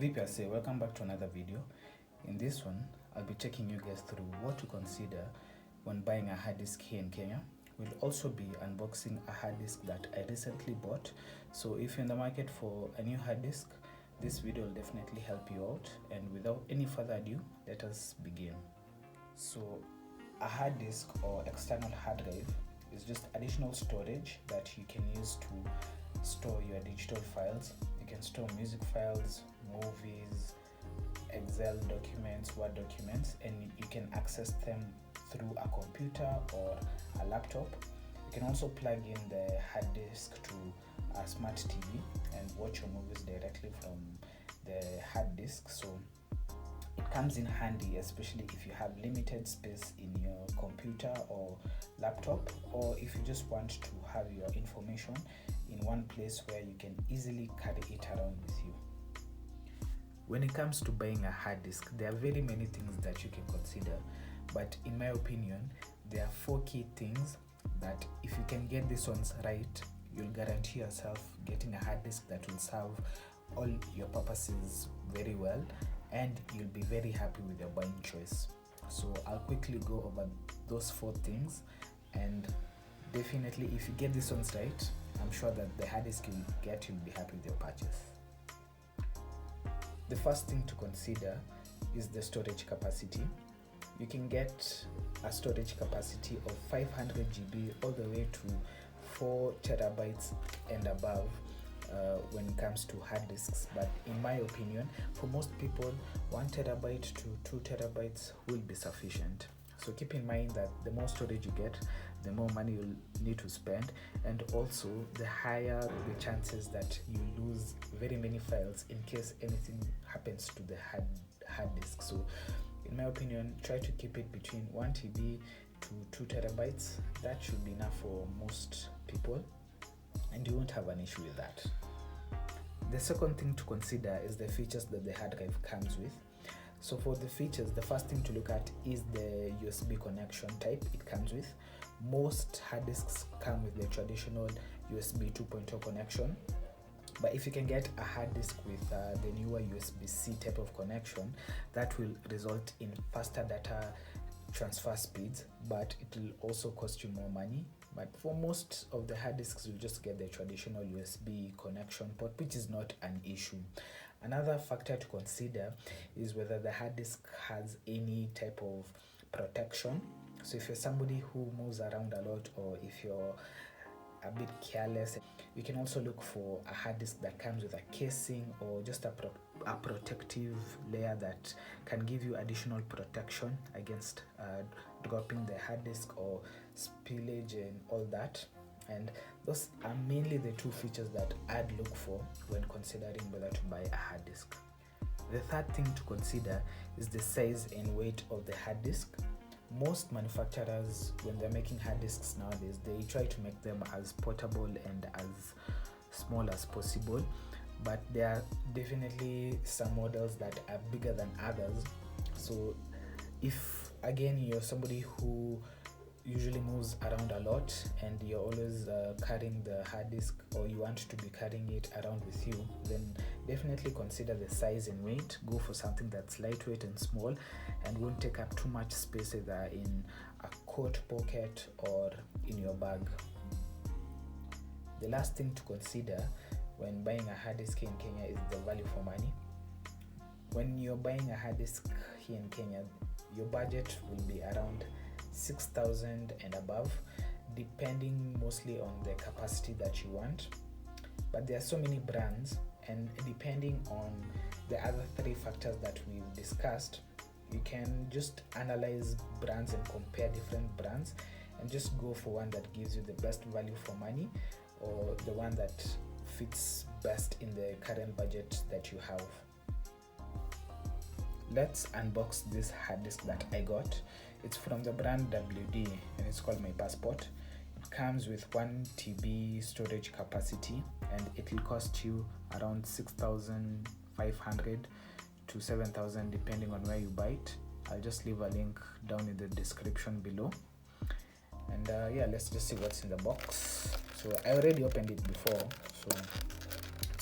VPSA, welcome back to another video. In this one, I'll be taking you guys through what to consider when buying a hard disk here in Kenya. We'll also be unboxing a hard disk that I recently bought. So if you're in the market for a new hard disk, this video will definitely help you out. And without any further ado, let us begin. So a hard disk or external hard drive is just additional storage that you can use to store your digital files. You can store music files, movies, Excel documents, Word documents, and you can access them through a computer or a laptop. You can also plug in the hard disk to a smart TV and watch your movies directly from the hard disk. So it comes in handy, especially if you have limited space in your computer or laptop, or if you just want to have your information in one place where you can easily carry it around with you. When it comes to buying a hard disk, there are very many things that you can consider, but in my opinion, there are 4 key things that if you can get these ones right, you'll guarantee yourself getting a hard disk that will serve all your purposes very well, and you'll be very happy with your buying choice. So I'll quickly go over those 4 things, and definitely if you get these ones right, I'm sure that the hard disk you'll get, you'll be happy with your purchase. The first thing to consider is the storage capacity. You can get a storage capacity of 500 GB all the way to 4 terabytes and above when it comes to hard disks, but in my opinion, for most people, 1 terabyte to 2 terabytes will be sufficient. So keep in mind that the more storage you get, the more money you'll need to spend, and also the higher the chances that you lose very many files in case anything happens to the hard disk. So in my opinion, try to keep it between 1 TB to 2 terabytes. That should be enough for most people, and you won't have an issue with that. The second thing to consider is the features that the hard drive comes with. So for the features, the first thing to look at is the USB connection type it comes with. Most hard disks come with the traditional USB 2.0 connection, but if you can get a hard disk with the newer USB-C type of connection, that will result in faster data transfer speeds, but it will also cost you more money. But for most of the hard disks, you'll just get the traditional USB connection port, which is not an issue. Another factor to consider is whether the hard disk has any type of protection. So if you're somebody who moves around a lot, or if you're a bit careless, you can also look for a hard disk that comes with a casing or just a protective layer that can give you additional protection against dropping the hard disk or spillage and all that. And those are mainly the 2 features that I'd look for when considering whether to buy a hard disk. The third thing to consider is the size and weight of the hard disk. Most manufacturers, when they're making hard disks nowadays, they try to make them as portable and as small as possible, but there are definitely some models that are bigger than others. So if again you're somebody who usually moves around a lot and you're always carrying the hard disk, or you want to be carrying it around with you, then definitely consider the size and weight. Go for something that's lightweight and small and won't take up too much space either in a coat pocket or in your bag. The last thing to consider when buying a hard disk here in Kenya is the value for money. When you're buying a hard disk here in Kenya, your budget will be around 6,000 and above, depending mostly on the capacity that you want. But there are so many brands, and depending on the other 3 factors that we've discussed, you can just analyze brands and compare different brands and just go for one that gives you the best value for money, or the one that fits best in the current budget that you have. Let's unbox this hard disk that I got. It's from the brand WD and it's called My Passport. It comes with 1 TB storage capacity, and it will cost you around 6,500 to 7,000 depending on where you buy it. I'll just leave a link down in the description below. And yeah, let's just see what's in the box. So I already opened it before, so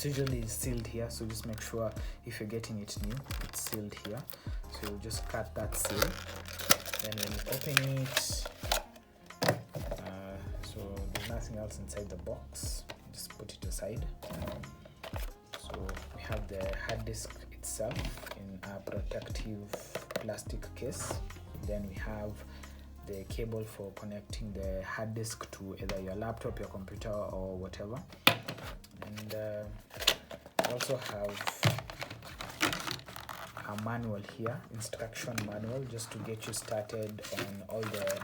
usually sealed here, so just make sure if you're getting it new, it's sealed here. So just cut that seal, then when you open it, so there's nothing else inside the box, just put it aside. So we have the hard disk itself in a protective plastic case. Then we have the cable for connecting the hard disk to either your laptop, your computer, or whatever. And we also have a manual here, instruction manual, just to get you started on all the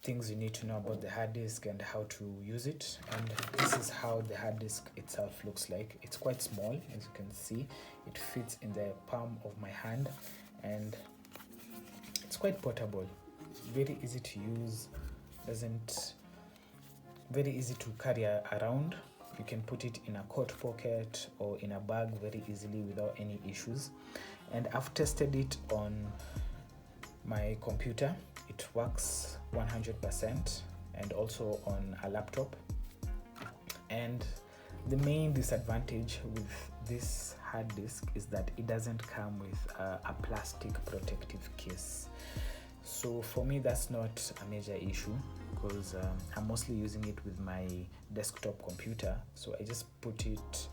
things you need to know about the hard disk and how to use it. And this is how the hard disk itself looks like. It's quite small, as you can see. It fits in the palm of my hand, and it's quite portable, very easy to use, very easy to carry around. You can put it in a coat pocket or in a bag very easily without any issues. And I've tested it on my computer. It works 100%, and also on a laptop. And the main disadvantage with this hard disk is that it doesn't come with a plastic protective case. So for me, that's not a major issue, because I'm mostly using it with my desktop computer. So I just put it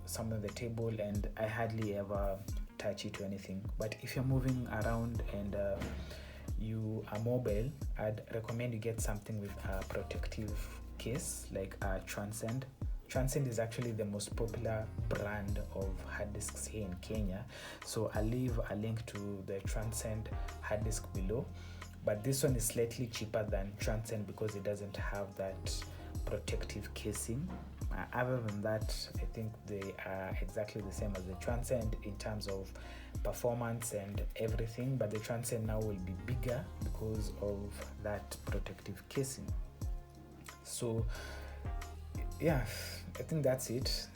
somewhere on the table, and I hardly ever touch it or anything. But if you're moving around and you are mobile, I'd recommend you get something with a protective case, like a Transcend. Transcend is actually the most popular brand of hard disks here in Kenya, so I'll leave a link to the Transcend hard disk below. But this one is slightly cheaper than Transcend because it doesn't have that protective casing. Other than that, I think they are exactly the same as the Transcend in terms of performance and everything, but the Transcend now will be bigger because of that protective casing. So yeah, I think that's it.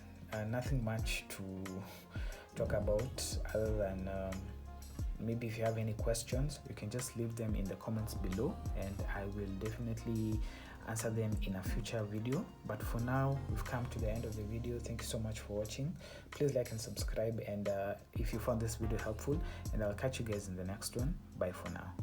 Nothing much to talk about other than maybe if you have any questions, you can just leave them in the comments below, and I will definitely answer them in a future video. But for now, we've come to the end of the video. Thank you so much for watching. Please like and subscribe, and if you found this video helpful, and I'll catch you guys in the next one. Bye for now.